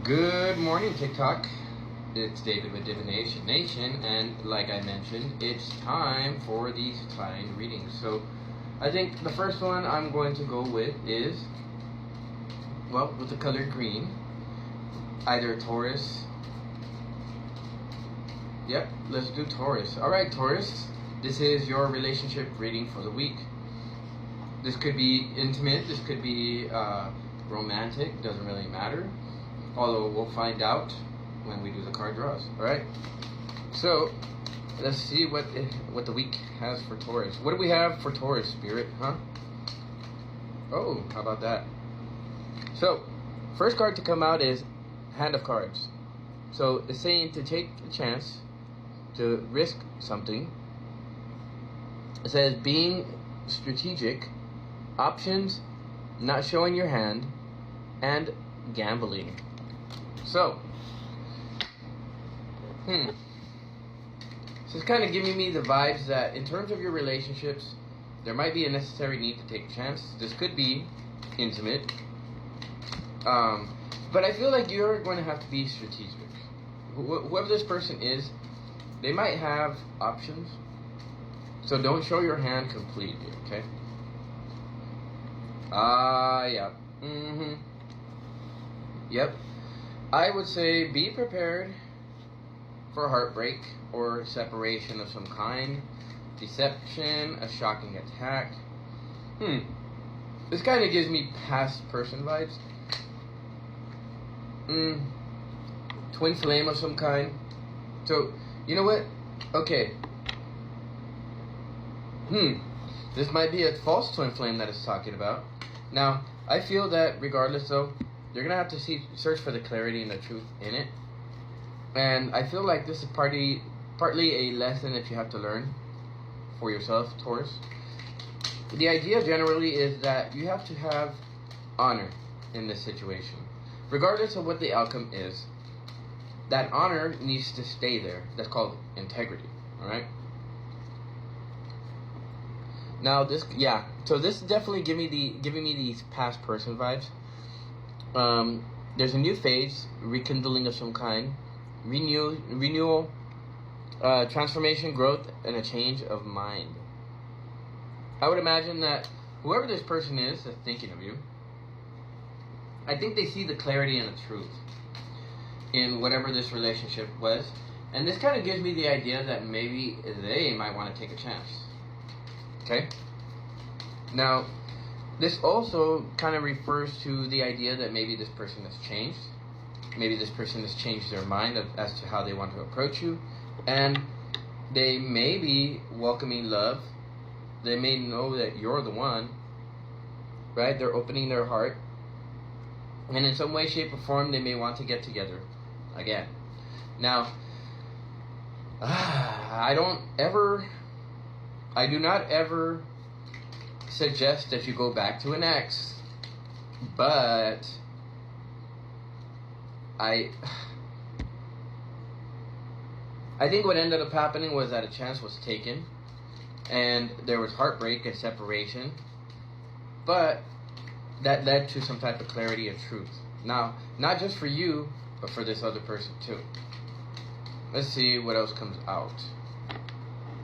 Good morning, TikTok. It's David with Divination Nation, and like I mentioned, it's time for these sign readings. So I think the first one I'm going to go with is, well, with the color green, either Taurus. Yep, let's do Taurus. Alright, Taurus, this is your relationship reading for the week. This could be intimate, this could be romantic, doesn't really matter. Although we'll find out when we do the card draws. Alright? So, let's see what the week has for Taurus. What do we have for Taurus, Spirit? Huh? Oh, how about that? So, first card to come out is Hand of Cards. So, it's saying to take a chance, to risk something. It says being strategic, options, not showing your hand, and gambling. So, so it's kind of giving me the vibes that in terms of your relationships, there might be a necessary need to take a chance. This could be intimate. But I feel like you're going to have to be strategic. Whoever this person is, they might have options. So don't show your hand completely, okay? Yeah. Yep. I would say be prepared for heartbreak or separation of some kind, deception, a shocking attack. This kind of gives me past person vibes. Twin flame of some kind. So, you know what? Okay. This might be a false twin flame that it's talking about. Now, I feel that regardless though, you're going to have to search for the clarity and the truth in it. And I feel like this is partly a lesson that you have to learn for yourself, Taurus. The idea generally is that you have to have honor in this situation. Regardless of what the outcome is, that honor needs to stay there. That's called integrity, alright? Now so this is definitely giving me these past person vibes. There's a new phase, rekindling of some kind, renewal, transformation, growth, and a change of mind. I would imagine that whoever this person is that's thinking of you, I think they see the clarity and the truth in whatever this relationship was. And this kind of gives me the idea that maybe they might want to take a chance. Okay? Now, this also kind of refers to the idea that maybe this person has changed. Maybe this person has changed their mind as to how they want to approach you. And they may be welcoming love. They may know that you're the one. Right? They're opening their heart. And in some way, shape, or form, they may want to get together again. Now, I do not ever suggest that you go back to an ex, but I think what ended up happening was that a chance was taken and there was heartbreak and separation, but that led to some type of clarity and truth. Now, not just for you, but for this other person too. Let's see what else comes out.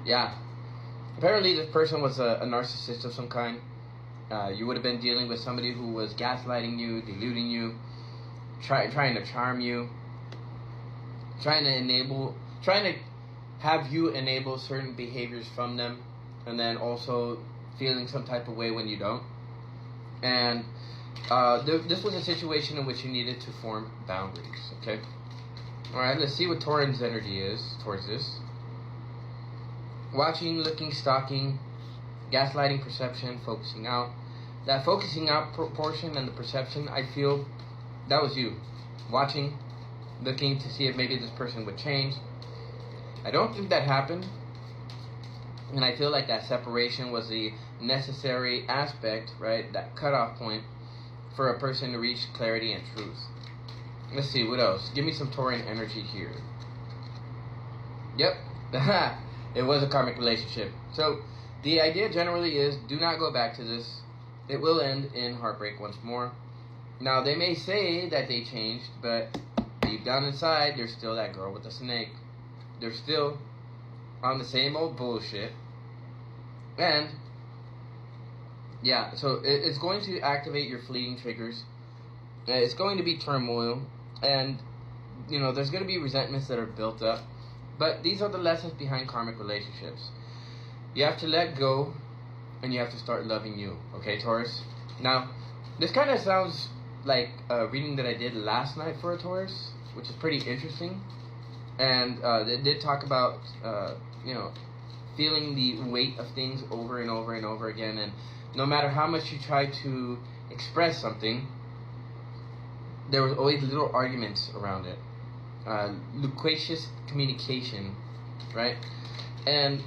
Yeah. Apparently, this person was a narcissist of some kind. You would have been dealing with somebody who was gaslighting you, deluding you, trying to charm you, trying to have you enable certain behaviors from them, and then also feeling some type of way when you don't. And this was a situation in which you needed to form boundaries. Okay. All right. Let's see what Taurin's energy is towards this. Watching, looking, stalking, gaslighting, perception, focusing out. That focusing out portion and the perception, I feel that was you. Watching, looking to see if maybe this person would change. I don't think that happened. And I feel like that separation was the necessary aspect, right? That cutoff point for a person to reach clarity and truth. Let's see, what else? Give me some Taurin energy here. Yep. It was a karmic relationship. So, the idea generally is do not go back to this. It will end in heartbreak once more. Now, they may say that they changed, but deep down inside, there's still that girl with the snake. They're still on the same old bullshit. And yeah, so it's going to activate your fleeting triggers. It's going to be turmoil, and you know, there's going to be resentments that are built up. But these are the lessons behind karmic relationships. You have to let go, and you have to start loving you. Okay, Taurus? Now, this kind of sounds like a reading that I did last night for a Taurus, which is pretty interesting. And it did talk about, you know, feeling the weight of things over and over and over again. And no matter how much you try to express something, there was always little arguments around it. Loquacious communication, right? And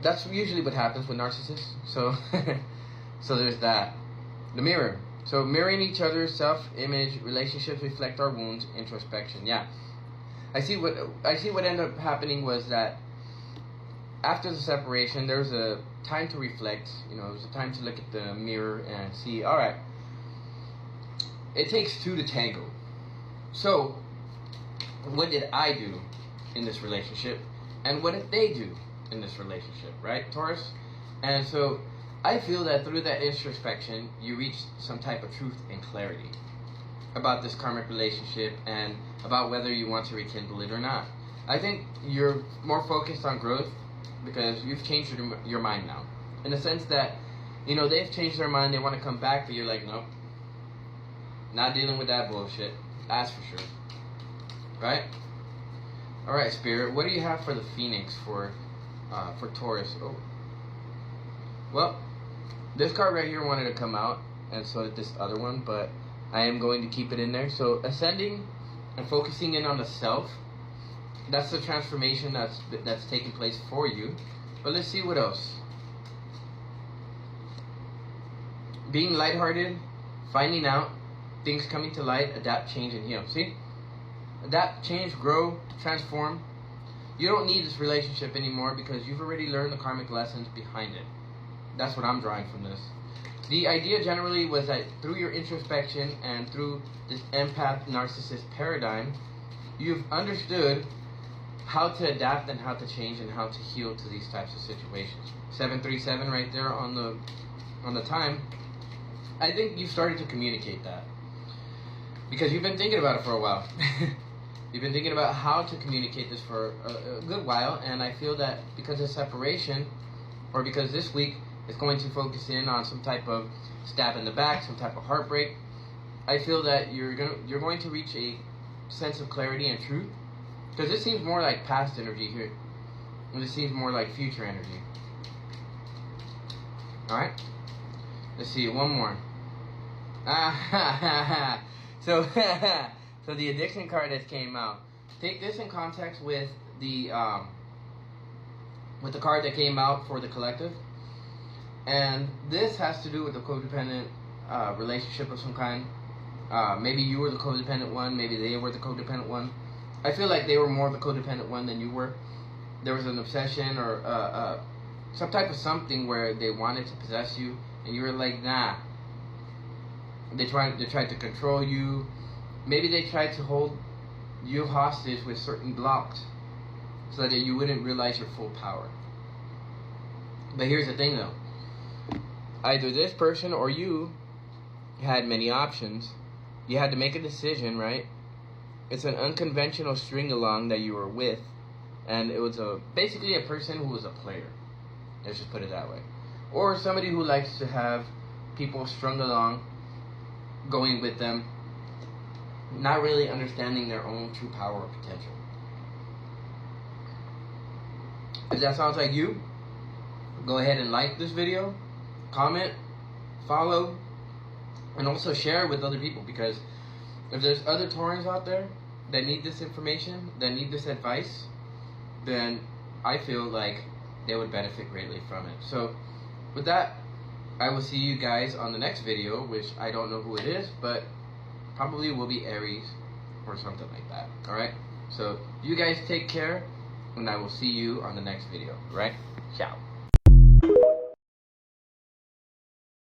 that's usually what happens with narcissists. So, so there's that. The mirror. So mirroring each other's self-image, relationships reflect our wounds, introspection. Yeah. I see what ended up happening was that after the separation, there was a time to reflect. You know, it was a time to look at the mirror and see, all right, it takes two to tango. So, what did I do in this relationship? And what did they do in this relationship, right, Taurus? And so, I feel that through that introspection, you reach some type of truth and clarity about this karmic relationship and about whether you want to rekindle it or not. I think you're more focused on growth because you've changed your mind now. In the sense that, you know, they've changed their mind, they want to come back, but you're like, nope. Not dealing with that bullshit. That's for sure. Right? Alright, Spirit, what do you have for the Phoenix for Taurus? Oh. Well, this card right here wanted to come out, and so did this other one, but I am going to keep it in there. So, ascending and focusing in on the self, that's the transformation that's taking place for you. But let's see what else. Being lighthearted, finding out, things coming to light, adapt, change, and heal. See? Adapt, change, grow, transform. You don't need this relationship anymore because you've already learned the karmic lessons behind it. That's what I'm drawing from this. The idea generally was that through your introspection and through this empath narcissist paradigm, you've understood how to adapt and how to change and how to heal to these types of situations. 737 right there on the time. I think you started to communicate that because you've been thinking about it for a while. You've been thinking about how to communicate this for a good while, and I feel that because of separation, or because this week is going to focus in on some type of stab in the back, some type of heartbreak, I feel that you're going to reach a sense of clarity and truth, because this seems more like past energy here, and this seems more like future energy. All right, let's see one more. So, so the addiction card that came out. Take this in context with the card that came out for the collective, and this has to do with the codependent relationship of some kind. Maybe you were the codependent one. Maybe they were the codependent one. I feel like they were more the codependent one than you were. There was an obsession or some type of something where they wanted to possess you, and you were like, nah. They tried to control you. Maybe they tried to hold you hostage with certain blocks so that you wouldn't realize your full power. But here's the thing though. Either this person or you had many options. You had to make a decision, right? It's an unconventional string along that you were with, and it was basically a person who was a player. Let's just put it that way. Or somebody who likes to have people strung along, going with them, not really understanding their own true power or potential. If that sounds like you, go ahead and like this video, comment, follow, and also share with other people, because if there's other Taurans out there that need this information, that need this advice, then I feel like they would benefit greatly from it. So with that, I will see you guys on the next video, which I don't know who it is, but probably will be Aries or something like that. Alright? So you guys take care, and I will see you on the next video. Alright? Ciao.